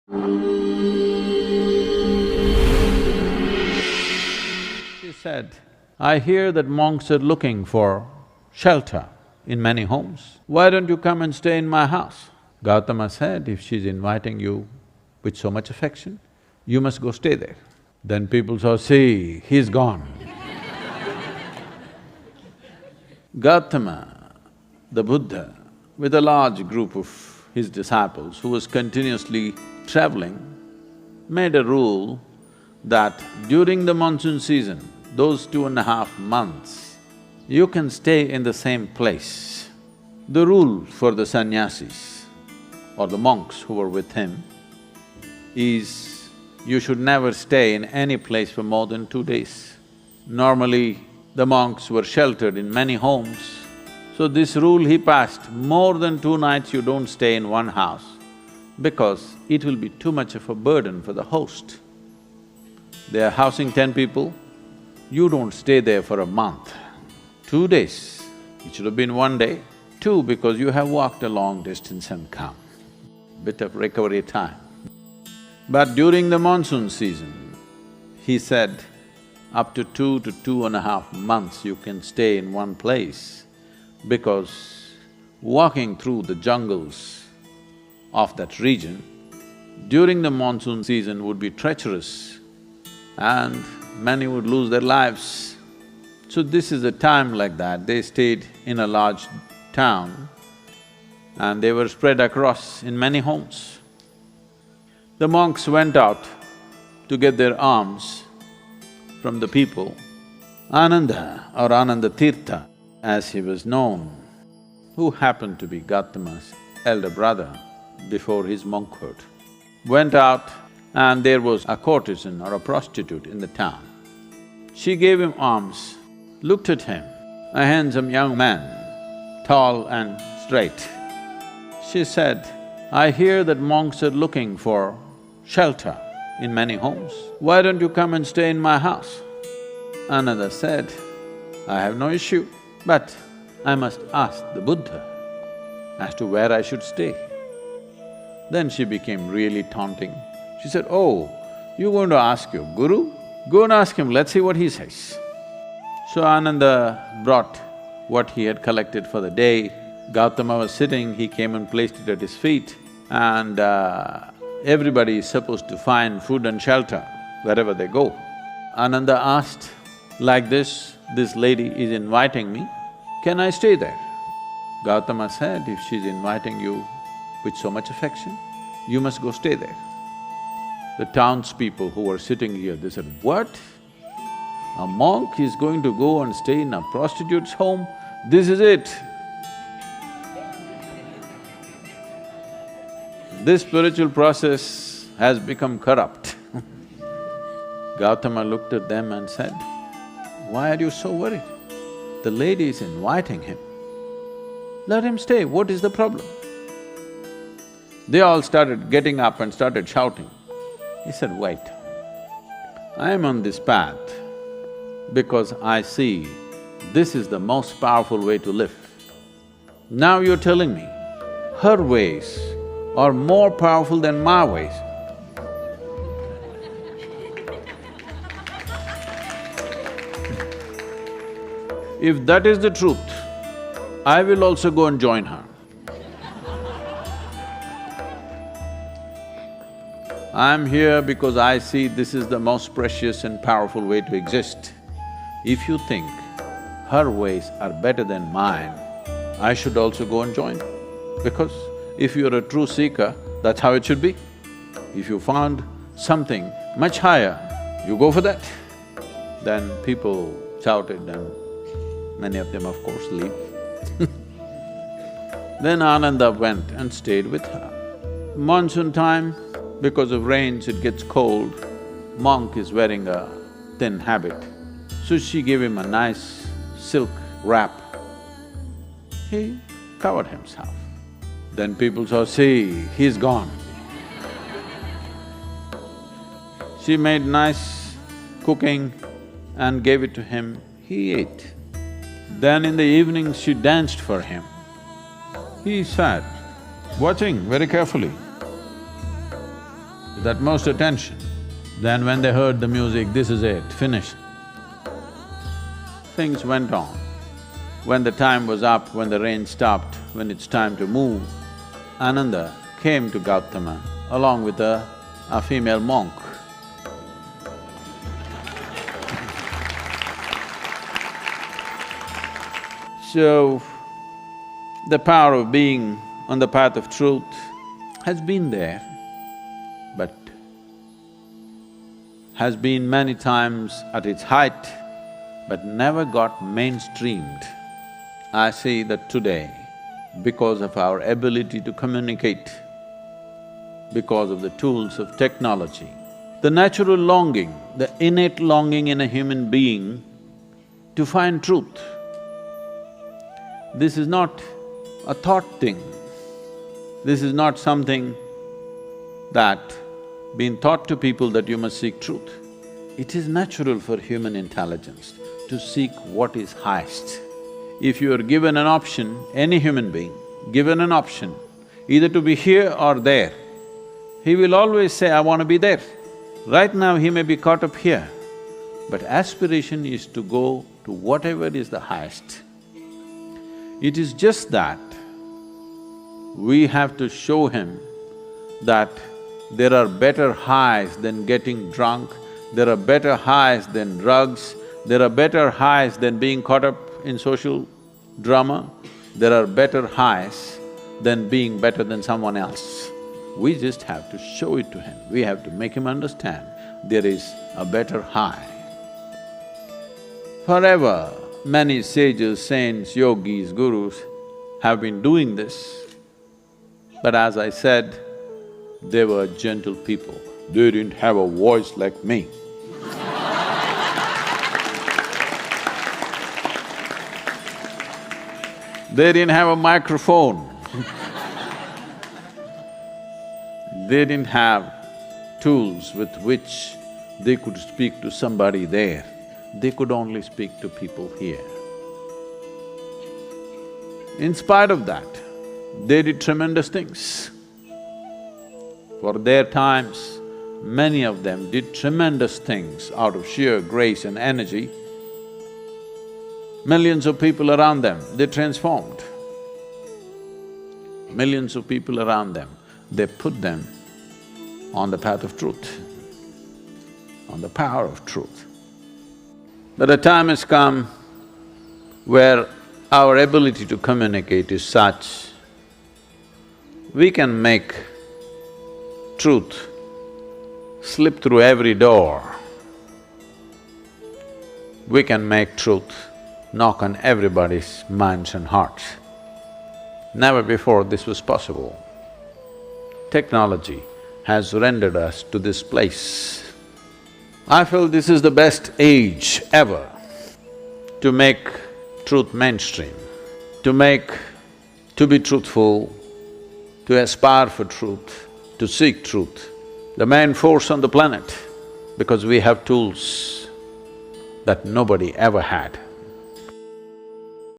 She said, "I hear that monks are looking for shelter in many homes. Why don't you come and stay in my house?" Gautama said, "If she's inviting you with so much affection, you must go stay there." Then people saw, "See, he's gone." Gautama, the Buddha, with a large group of his disciples who was continuously traveling, made a rule that during the monsoon season, those 2.5 months, you can stay in the same place. The rule for the sannyasis or the monks who were with him is you should never stay in any place for more than 2 days. Normally, the monks were sheltered in many homes, so this rule he passed, more than 2 nights you don't stay in one house because it will be too much of a burden for the host. They are housing 10 people, you don't stay there for a month. 2 days, it should have been 1 day. 2, because you have walked a long distance and come, bit of recovery time. But during the monsoon season, he said, up to 2 to 2.5 months you can stay in one place because walking through the jungles of that region during the monsoon season would be treacherous and many would lose their lives. So this is a time like that, they stayed in a large town and they were spread across in many homes. The monks went out to get their alms from the people. Ananda or Ananda Tirtha, as he was known, who happened to be Gautama's elder brother before his monkhood, went out and there was a courtesan or a prostitute in the town. She gave him alms, looked at him, a handsome young man, tall and straight. She said, "I hear that monks are looking for shelter in many homes. Why don't you come and stay in my house?" Ananda said, "I have no issue, but I must ask the Buddha as to where I should stay." Then she became really taunting. She said, "Oh, you're going to ask your guru? Go and ask him, let's see what he says." So Ananda brought what he had collected for the day. Gautama was sitting, he came and placed it at his feet, and everybody is supposed to find food and shelter wherever they go. Ananda asked, "Like this lady is inviting me, can I stay there?" Gautama said, "If she's inviting you with so much affection, you must go stay there." The townspeople who were sitting here, they said, "What? A monk is going to go and stay in a prostitute's home? This is it. This spiritual process has become corrupt." Gautama looked at them and said, "Why are you so worried? The lady is inviting him. Let him stay, what is the problem?" They all started getting up and started shouting. He said, "Wait, I am on this path because I see this is the most powerful way to live. Now you're telling me her ways are more powerful than my ways. If that is the truth, I will also go and join her. I'm here because I see this is the most precious and powerful way to exist. If you think her ways are better than mine, I should also go and join. Because if you're a true seeker, that's how it should be. If you found something much higher, you go for that." Then people shouted and many of them, of course, leave. Then Ananda went and stayed with her. Monsoon time, because of rains it gets cold, monk is wearing a thin habit. So she gave him a nice silk wrap. He covered himself. Then people saw, "See, he's gone." She made nice cooking and gave it to him, he ate. Then in the evening she danced for him. He sat, watching very carefully. with utmost attention. Then when they heard the music, this is it, finished. Things went on. When the time was up, when the rain stopped, when it's time to move, Ananda came to Gautama along with a female monk. So, the power of being on the path of truth has been there, but has been many times at its height, but never got mainstreamed. I see that today, because of our ability to communicate, because of the tools of technology, the natural longing, the innate longing in a human being to find truth, this is not a thought thing. This is not something that been taught to people that you must seek truth. It is natural for human intelligence to seek what is highest. If you are given an option, any human being, given an option, either to be here or there, he will always say, I want to be there. Right now he may be caught up here, but aspiration is to go to whatever is the highest. It is just that we have to show him that there are better highs than getting drunk, there are better highs than drugs, there are better highs than being caught up in social drama, there are better highs than being better than someone else. We just have to show it to him, we have to make him understand there is a better high. Forever, many sages, saints, yogis, gurus have been doing this, but as I said, they were gentle people. They didn't have a voice like me. They didn't have a microphone. They didn't have tools with which they could speak to somebody there. They could only speak to people here. In spite of that, they did tremendous things. For their times, many of them did tremendous things out of sheer grace and energy. Millions of people around them, they transformed. Millions of people around them, they put them on the path of truth, on the power of truth. But a time has come where our ability to communicate is such, we can make truth slip through every door. We can make truth knock on everybody's minds and hearts. Never before this was possible. Technology has rendered us to this place. I feel this is the best age ever to make truth mainstream, to be truthful, to aspire for truth, to seek truth, the main force on the planet, because we have tools that nobody ever had.